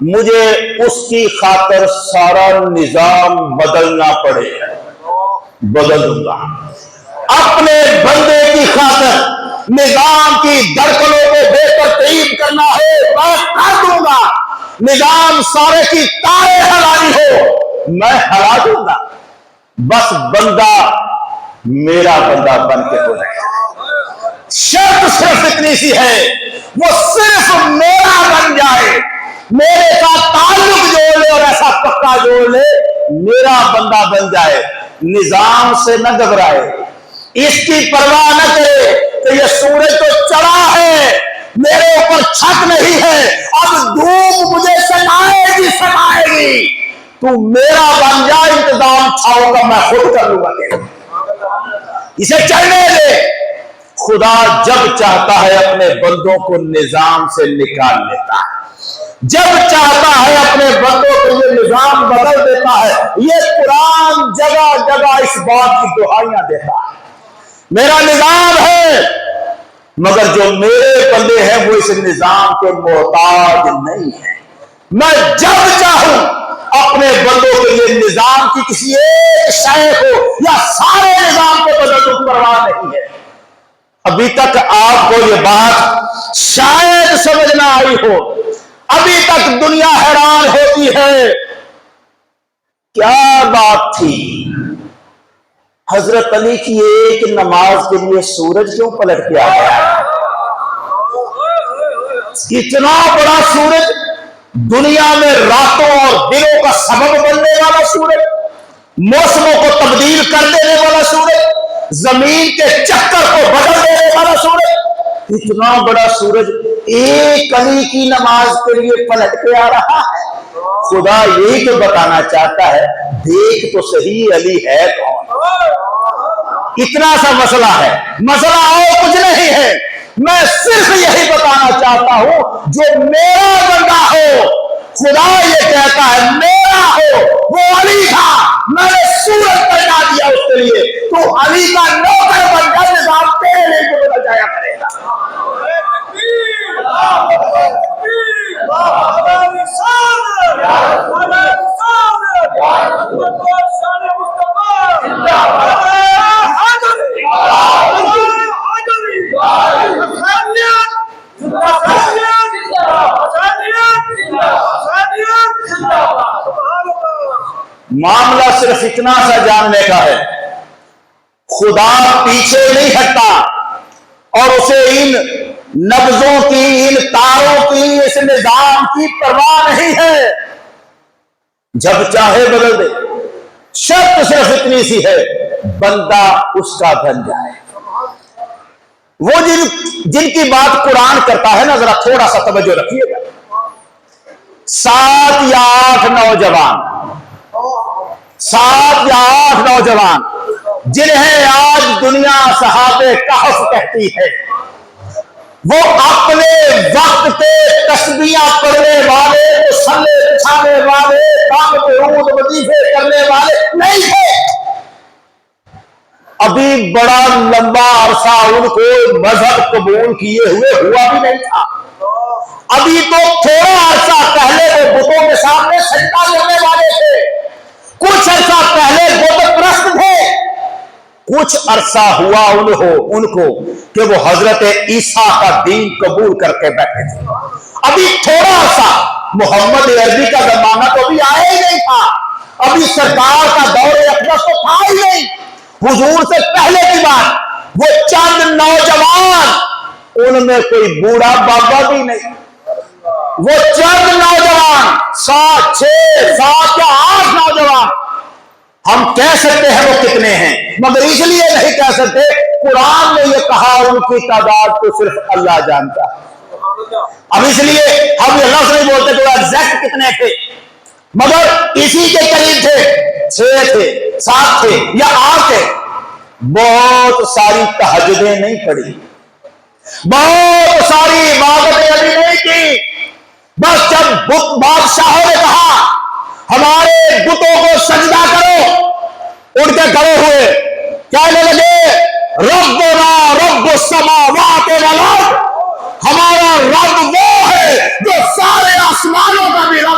مجھے اس کی خاطر سارا نظام بدلنا پڑے گا، بدل دوں گا۔ اپنے بندے کی خاطر نظام کی دھڑکنوں کو بے ترتیب کرنا ہے، میں کر دوں گا۔ نظام سارے کی تارے ہلانی ہو، میں ہلا دوں گا۔ بس بندہ میرا بندہ بن کے ہو رہے گا۔ شرط صرف اتنی سی ہے، وہ صرف میرا بن جائے، میرے ساتھ تعلق جوڑ لے اور ایسا پکا جوڑ لے، میرا بندہ بن جائے، نظام سے نہ گھبرائے، اس کی پرواہ نہ کرے کہ یہ سورج تو چڑھا ہے، میرے اوپر چھت نہیں ہے، اب دھوپ مجھے سمائے گی، تو میرا بن جا، انتظام چھاؤں گا میں خود کر لوں گا، اسے چڑھنے دے۔ خدا جب چاہتا ہے اپنے بندوں کو نظام سے نکال لیتا ہے، جب چاہتا ہے اپنے بندوں کو یہ نظام بدل دیتا ہے۔ یہ قرآن جگہ جگہ اس بات کی دہائیاں دیتا ہے، میرا نظام ہے، مگر جو میرے بندے ہیں وہ اس نظام کے محتاج نہیں ہیں۔ میں جب چاہوں اپنے بندوں کے لیے نظام کی کسی ایک شے کو یا سارے نظام کو بدل دوں، پرواہ نہیں ہے۔ ابھی تک آپ کو یہ بات شاید سمجھ نہ آئی ہو، ابھی تک دنیا حیران ہوتی ہے، کیا بات تھی؟ حضرت علی کی ایک نماز کے لیے سورج کیوں پلٹ کے آ گیا؟ اتنا بڑا سورج، دنیا میں راتوں اور دنوں کا سبب بننے والا سورج، موسموں کو تبدیل کر دینے والا سورج، زمین کے چکر کو بدل دینے والا سورج، اتنا بڑا سورج ایک علی کی نماز کے لیے پلٹ کے آ رہا ہے۔ خدا یہی تو بتانا چاہتا ہے، دیکھ تو صحیح علی ہے کون۔ اتنا سا مسئلہ ہے، مسئلہ اور کچھ نہیں ہے، میں صرف یہی بتانا چاہتا ہوں، جو میرا بندہ ہو، خدا یہ کہتا ہے میرا ہو، وہ علی تھا، میں نے سورج پیدا دیا اس کے لیے، تو علی کا نوکر بن جائے، نظام تیرے لیے جو بدل جایا کرے گا۔ معاملہ صرف اتنا سا جاننے کا ہے، خدا پیچھے نہیں ہٹتا اور اسے ان نبضوں کی، ان تاروں کی، اس نظام کی پرواہ نہیں ہے، جب چاہے بدل دے۔ شرط صرف اتنی سی ہے، بندہ اس کا بن جائے۔ وہ جن کی بات قرآن کرتا ہے نا، ذرا تھوڑا سا توجہ رکھیے گا۔ 7 یا 8 نوجوان، 7 یا 8 نوجوان جنہیں آج دنیا اصحاب کہف کہتی ہے، وہ اپنے وقت کے تسبیحاں پڑھنے والے، مصلے بچھانے والے، کام درود وظیفے کرنے والے نہیں تھے۔ ابھی بڑا لمبا عرصہ ان کو مذہب قبول کیے ہوئے ہوا بھی نہیں تھا، ابھی تو تھوڑا عرصہ پہلے وہ بتوں کے سامنے سجدہ کرنے والے تھے، کچھ عرصہ پہلے بت پرست تھے، کچھ عرصہ ہوا ان کو کہ وہ حضرت عیسیٰ کا دین قبول کر کے بیٹھے تھے۔ ابھی تھوڑا عرصہ، محمد عربی کا زمانہ تو ابھی آیا ہی نہیں تھا، ابھی سرکار کا دور اقدس تو تھا ہی نہیں، حضور سے پہلے کی بات۔ وہ چند نوجوان، ان میں کوئی بوڑھا بابا بھی نہیں، وہ چند نوجوان، 7، 6، 7 یا 8 نوجوان، ہم کہہ سکتے ہیں وہ کتنے ہیں، مگر اس لیے نہیں کہہ سکتے، قرآن نے یہ کہا ان کی تعداد تو صرف اللہ جانتا ہے۔ اب اس لیے ہم یہ لفظ نہیں بولتے کہ وہ ایگزیکٹ کتنے تھے، مگر اسی کے قریب تھے، 6 تھے، 7 تھے یا 8 تھے۔ بہت ساری تہجدیں نہیں پڑھی، بہت ساری عبادتیں ابھی نہیں کی، بس جب بادشاہوں نے کہا ہمارے بتوں کو سجدہ کرو، اٹھ کے کھڑے ہوئے، کہنے لگے ربنا رب السماوات والارض، ہمارا رب وہ ہے جو سارے آسمانوں کا بھی رب